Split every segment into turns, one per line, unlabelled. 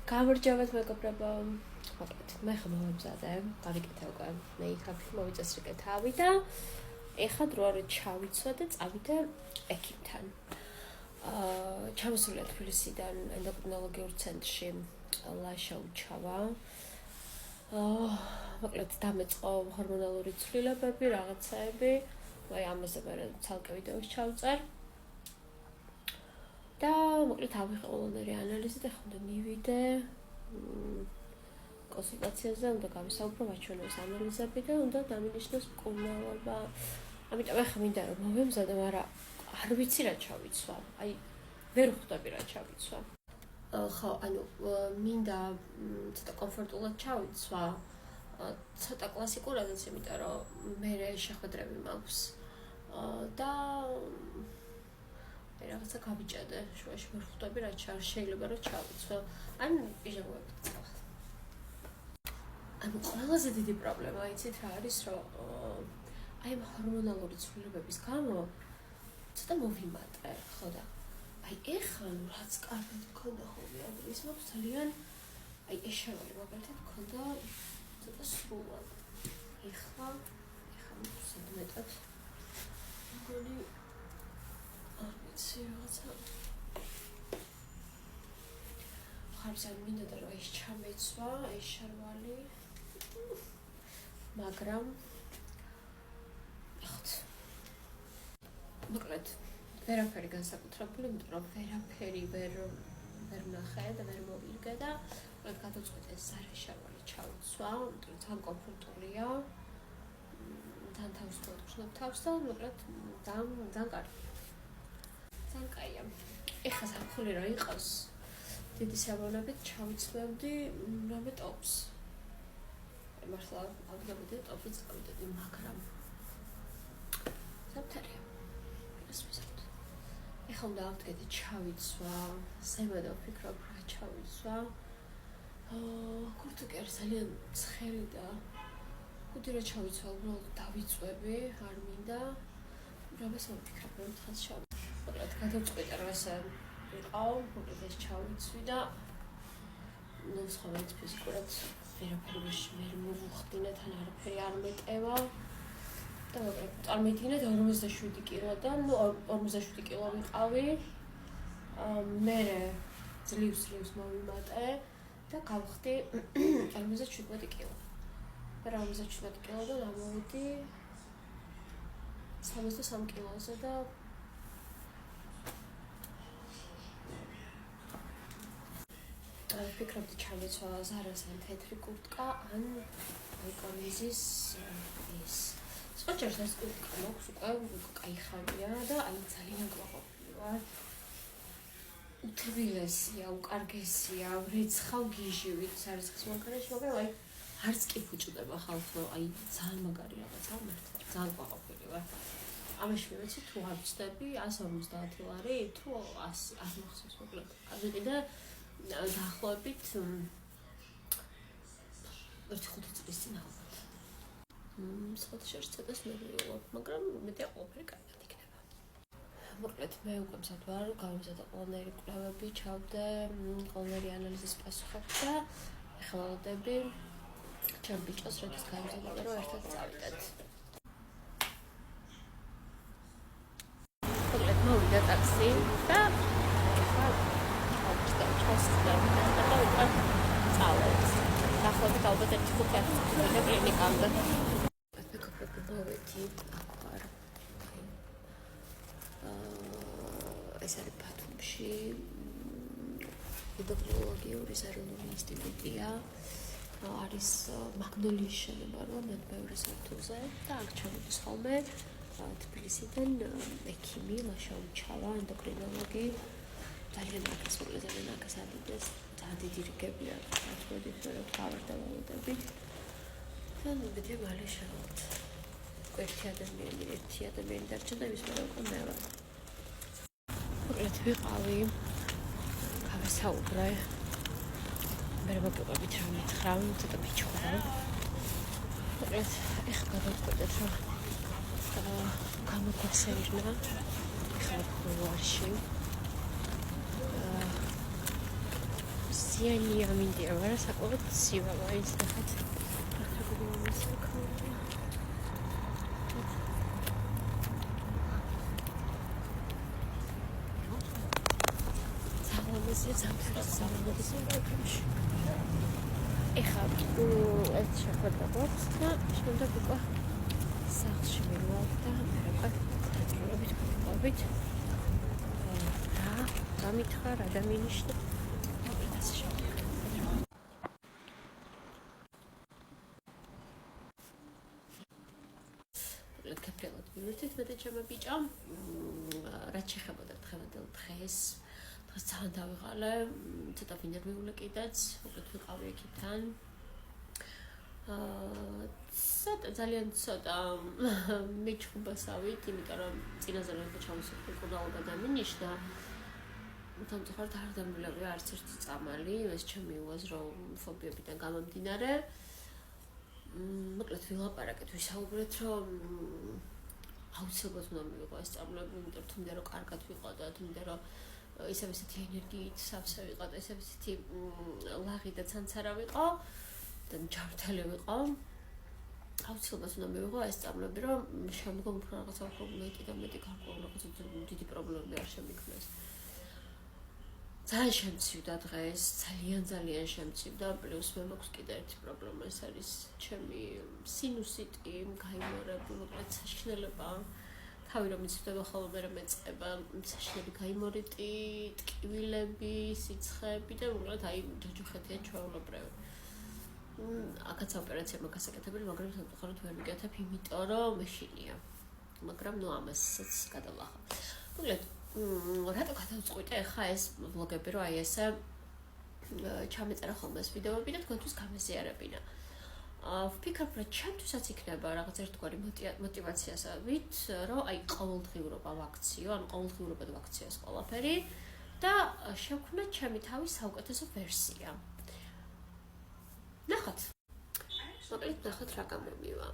გამარჯობათ მეგობრებო. მოკლედ, მე ხომ მომზადე, გავიკეთე უკვე მეიქაპი, მოვიწესრიგე თავი და ეხლა დრო არის ჩავიცვა და წავიდე ექიმთან. ჩამოსულია თბილისიდან ენდოკრინოლოგიურ ცენტრში ლაშა უჩავა. მოკლედ დამეწყო ჰორმონალური ცვლილებები, რაღაცაები. აი ამაზე მე ცალკე ვიდეოს ჩავწერ. და მოკლედ ავიღე ყველანაირი ანალიზი და ხომ მივიდე კონსულტაციაზე, უნდა გავისაუბრო მაჩვენებს ანალიზები და უნდა დამინიშნოს მკურნალობა. ამიტომ ახლა მინდა რომ მოვემზადე, მაგრამ არ ვიცი რა ჩავიცვა. აი ვერ ხვდები რა ჩავიცვა. ხო, ანუ მინდა ცოტა კომფორტულად ჩავიცვა. ცოტა კლასიკურადაც, იმიტომ რომ მე შეხვედრები მაქვს. და რაღაცა გავიჭედე, შუაში ვერ ხვდები რა შეიძლება რომ ჩავიცვა. ან პიჟამებით წავა. ანუ ყველაზე დიდი პრობლემა იცით რა არის, რომ აი ამ ჰორმონალური ცვლილებების გამო ცოტა მოვიმატე, ხო და აი ეხლა რაც კარგად მქონდა ხოლმე ის მაქვს ძალიან აი ეშავალი მაგალითად მქონდა ცოტა სრულად. ეხლა მეტად მგონი არ ვიცი რაღაცა ხარცან მინდა რომ ეს ჩამეცვა, ეს შარვალი მაგრამ ახთ მოკლედ ვერაფერი განსაკუთრებული, იმიტომ რომ ვერაფერი ვერ ნახე და ვერ მოვიგე და მოკლედ გადავწყვიტე სარეშარვალი ჩავიცვა, იმიტომ რომ ძალიან კომფორტულია. თან თავს ვთქვათ თავს და მოკლედ ძალიან კარგი. ძალიან კაია. ეხლა სამხული რა იყოს? დიდი სავონებით ჩავიცვევდი რამე ტოპს. მართლა აღდგებოდი ტოპი წავიდოდი, მაგრამ საფთარია. ეს ვიზარდ. ეხლა უნდა ავდგედი ჩავიცვა, ზემოდან ვფიქრობ რა ჩავიცვა. კურთი კი არის ძალიან ცხელი და კუდი რა ჩავიცვა, უბრალოდ დავიწვევი, არ მინდა. რამეს მოვფიქრებ, რომ თხას ჩავიცვა. მოკლედ გადავწყვიტე რომ ესე ვიყავ, მოკლედ ეს ჩავიცვი და ნუ სხვა მეც ფიზიკურად ვერაფერი ვერ მოვუხდინე, თან არაფერი არ მეტევა. და მოკლედ წარმოვიდგინეთ 47 კილოდან, ნუ 47 კილო ვიყავი. მერე ძლივს მოვიმატე და გავხდი 57 კილო. და 57 კილოდან ამოვიდი 63 კილოზე და ვფიქრობდი ჩავეცვა ზარას ან თეთრი კურტკა ან ეკონიზის ის სპორტჟერს ეს კურტკა მაქვს უკვე კაი ხანია და აი ძალიან გვაყოფილი ვარ. უთბილესია, უკარგესია, ვრეცხავ გიჟივით სარისხის მანქანაში, მაგრამ აი არც კი ფუჭდება ხალხო, აი ძალიან მაგარი რაღაცა მართლა, ძალიან გვაყოფილი ვარ. ამაში ვიცი თუ არ ვწდები 150 ლარი, თუ 100 მახსოვს მოკლედ. ავიყიდე დაახლოებით 1-5 წლის წინ ალბათ. სხვა შერს ცოტას მეგრილობ, მაგრამ მეტი ყველაფერი კარგად იქნება. მოკლედ მე უკვე მზად ვარ, გავიმზადე ყველანაირი კვლევები, ჩავდე ყველანაირი ანალიზის პასუხები და ეხლა ვდები ჩემ ბიჭოს როდის გავიმზადე, რომ ერთად წავიდეთ. მოკლედ მოვიდა ტაქსი და დაახლოებით ალბათ 1-5 წუთი კლინიკამდე. მეგობრებო, მოვედი აქ ვარ. ეს არის ბათუმში ენდოკრინოლოგიური ეროვნული ინსტიტუტია. არის მაგნოლიის შენობა, რომ მეორე სართულზე და აქ ჩამოდის ხოლმე თბილისიდან ექიმი ლაშა უჩავა, ენდოკრინოლოგი. ძალიან მაგას ადიდეს, ძალიან დიდი რიგები აქვს, მოდი რომ გავარდავალოდები. და მივიდე მალე შევავთ. ერთი ადამიანი დარჩა და ის მე უკვე მე ვარ. მოკლედ ვიყავი, გავესაუბრე. მე მოგიყვებით რა მითხრა, ცოტა ბიჭხობა. მოკლედ ეხლა გადავწყვეტეთ რომ გამოგვასეირნა ხალხურში. მზიანია მინდია, მაგრამ საკმაოდ ცივა მაინც ნახეთ. ეხლა ეს შეხვედრა გვაქვს და შემდეგ უკვე სახლში მივიდეთ და მე ვიყავით რა მითხრა, რა დამინიშნა ეს შეხვედრა. ლეკეპრელად მივიდეთ მე და ჩემო ბიჭო. რაც შეხებოდა დღევანდელ დღეს ძალიან დავიღალე, ცოტა ვინერვიული კიდეც, უკეთ ვიყავი იქიდან. ძალიან ცოტა მიჩხუბასავით, იმიტომ რომ წინაზე რომ ჩამოსული ყურაობა დამინიშნა. თუმცა არ დამილავი არც ერთი წამალი, ეს ჩემი უაზრო ფობიებიდან გამომდინარე. მოკლედ ვილაპარაკეთ, ვისაუბრეთ, რომ აუცილებლად უნდა მივიღო ეს წამლები, იმიტომ რომ თუნდაც რომ კარგად ვიყო და თუნდაც რომ ისევ ისეთი ენერგიით სავსე ვიყო და ისევ ისეთი ლაღი და ცანცარა ვიყო და ჯანმრთელი ვიყო. აუცილებლად უნდა მივიღო ეს წამლები, რომ შემდგომ უფრო რაღაცა უფრო მეტი და მეტი გარკვეული რაღაცა დიდი პრობლემები არ შემიქმნეს. ძალიან შემცივდა დღეს, ძალიან შემცივდა, პლუს მე მაქვს კიდე ერთი პრობლემა, ეს არის ჩემი სინუსიტი, გაიმორები, მოკლედ საშინელება. თავი რომ იცვდება ხოლმე რომ ეწყება, საშინელი გაიმორიტი, ტკივილები, სიცხეები და მოკლედ აი ჯოჯოხეთია ჩვეულებრივი. აქაც ოპერაცია მაგას ეკეთებინე, მაგრამ სამწუხაროდ ვერ ვიკეთებ, იმიტომ რომ მეშინია. მაგრამ ნუ ამასაც გადავახავ. მოკლედ რატო გადავწყვიტე ახლა ეს ვლოგები, რომ აი ესე ჩამეწერა ხოლმე ეს ვიდეოები და თქვენთვის გამეზიარებინა. ვფიქრობ, რომ ჩემთვისაც იქნება რაღაც ერთგვარი мотивაციასავით, რომ აი ყოველდღიურობა ვაქციო, ან ყოველდღიურობად ვაქციო ეს ყველაფერი და შევქმნა ჩემი თავის საუკეთესო ვერსია. ნახოთ. მოკლედ ნახოთ რა გამომივა.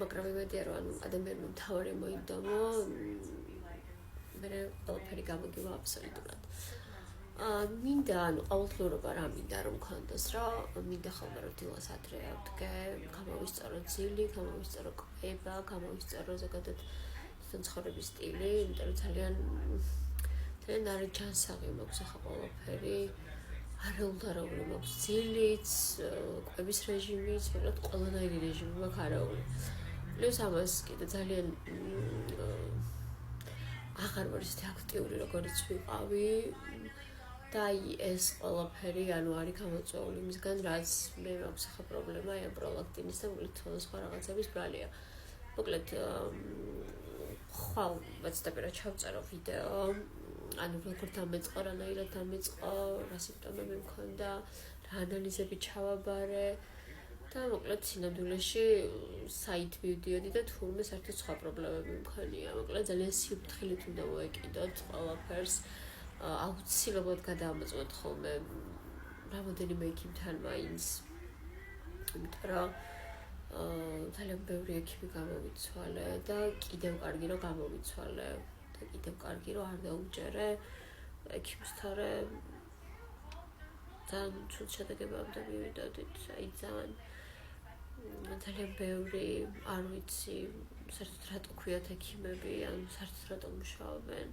მაგრამ იმედია რომ ადამიანმა თავარი მოიდომო, მე ყველაფერი გამოგივა აბსოლუტურად. მინდა ანუ ყოველდღიურობა რა მინდა რომ მქონდეს რა მინდა ხოლმე რომ დილას ადრე ავდგე, გამოვისწორო ძილი, გამოვისწორო კვება, გამოვისწორო ზოგადად ცხოვრების სტილი, იმიტომ რომ ძალიან არის ჯანსაღი მაქვს ახლა ყველაფერი, არაუდარაული მაქვს ძილიც, კვების რეჟიმიც, მოკლედ ყველანაირი რეჟიმი მაქვს არაული. პლუს ამას კიდე ძალიან აღარ ვარ ისეთი აქტიური როგორც ვიყავი. და ეს ყველაფერი ანუ არის გამოწვეული იმისგან, რაც მე მაქვს ახლა პრობლემა აი ამ პროლაქტინის და მოკლედ სხვა რაღაცების ბრალია. მოკლედ ხვალ ვეცდები ჩავწერო ვიდეო, ანუ როგორ დამეწყო, რანაირად დამეწყო, რა სიმპტომები მქონდა, რა ანალიზები ჩავაბარე და მოკლედ სინამდვილეში საით მივდიოდი და თურმე საერთოდ სხვა პრობლემები მქონია. მოკლედ ძალიან სიფრთხილით უნდა მოეკიდოთ ყველაფერს. აუცილებლად გადაამოწმოთ ხოლმე რამოდენიმე ექიმთან მაინც, იმიტომ რომ ძალიან ბევრი ექიმი გამოვიცვალე და კიდევ კარგი რომ გამოვიცვალე და კიდევ კარგი რომ არ დაუჯერე ექიმს თორე ძალიან ცუდ შედეგებამდე მივიდოდით, აი ძალიან ბევრი არ ვიცი საერთოდ რატო ქვიათ ექიმები, ან საერთოდ რატო მუშაობენ.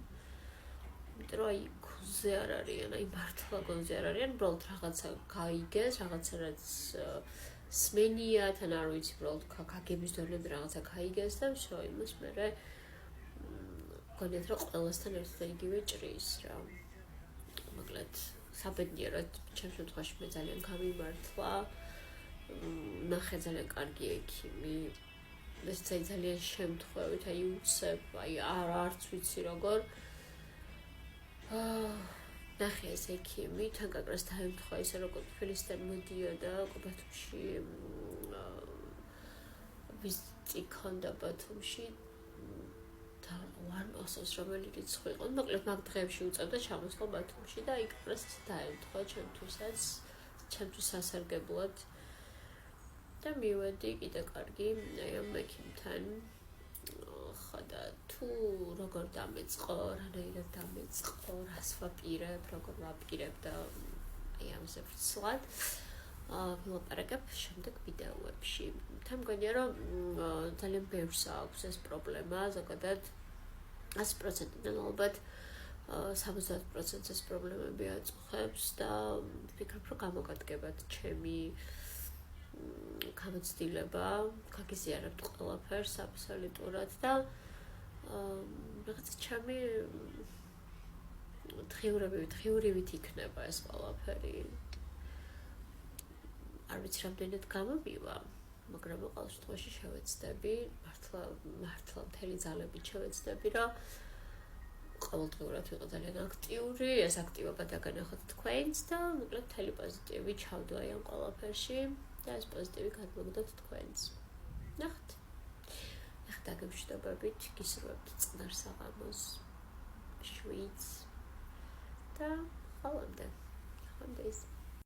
იმიტომ რომ აი გონზე არ არიან, აი მართლა გონზე არ არიან, უბრალოდ რაღაცა გაიგეს, რაღაცა რაც სმენია, თან არ ვიცი, უბრალოდ გაგების დონეზე რაღაცა გაიგეს და всё, იმას მერე გონიათ რომ ყველასთან ერთად იგივე ჭრის რა. მოკლედ საბედნიეროდ ჩემს შემთხვევაში მე ძალიან გამიმართლა. ნახე ძალიან კარგი ექიმი. ეს ძალიან შემთხვევით, აი უცებ, აი არც ვიცი როგორ ნახე ეს ექიმი, თან კაკრას დაემთხვა ისე როგორ თბილისიდან მოდიოდა ყოფათუმში ვიზიტი ქონდა ბათუმში და არ მახსოვს რომელი რიცხვი იყო. მოკლედ მაგ დღეებში უწევდა ჩამოსვლა ბათუმში და იქ კაკრას დაემთხვა ჩემთვის სასარგებლოდ და მივედი კიდე კარგი აი ამ ექიმთან. ხოდა თუ როგორ დამეწყო, რანაირად დამეწყო, რას ვაპირებ, როგორ ვაპირებ და ამაზე ვცლად ვილაპარაკებ შემდეგ ვიდეოებში. თან მგონია რომ ძალიან ბევრს აქვს ეს პრობლემა, ზოგადად 100%-იდან ალბათ 70%-ს ეს პრობლემები აწუხებს და ვფიქრობ, რომ გამოგადგებათ ჩემი გამოცდილება, გაგიზიარებთ ყველაფერს აბსოლუტურად და რაღაცა ჩემი დღიურივით იქნება ეს ყველაფერი. არ ვიცი რამდენად გამომივა, მაგრამ ყოველ შემთხვევაში შევეცდები, მართლა მთელი ძალებით შევეცდები, რომ ყოველდღიურად ვიყო ძალიან აქტიური, ეს აქტივობა დაგანახოთ თქვენს და მოკლედ მთელი პოზიტივი ჩავდო აი ამ ყველაფერში და ეს პოზიტივი გადმოგდოთ თქვენს. ნახეთ. ეხლა დაგემშვიდობებით, გისურვებთ წყნარ საღამოს, შვიდს და ყველამდე.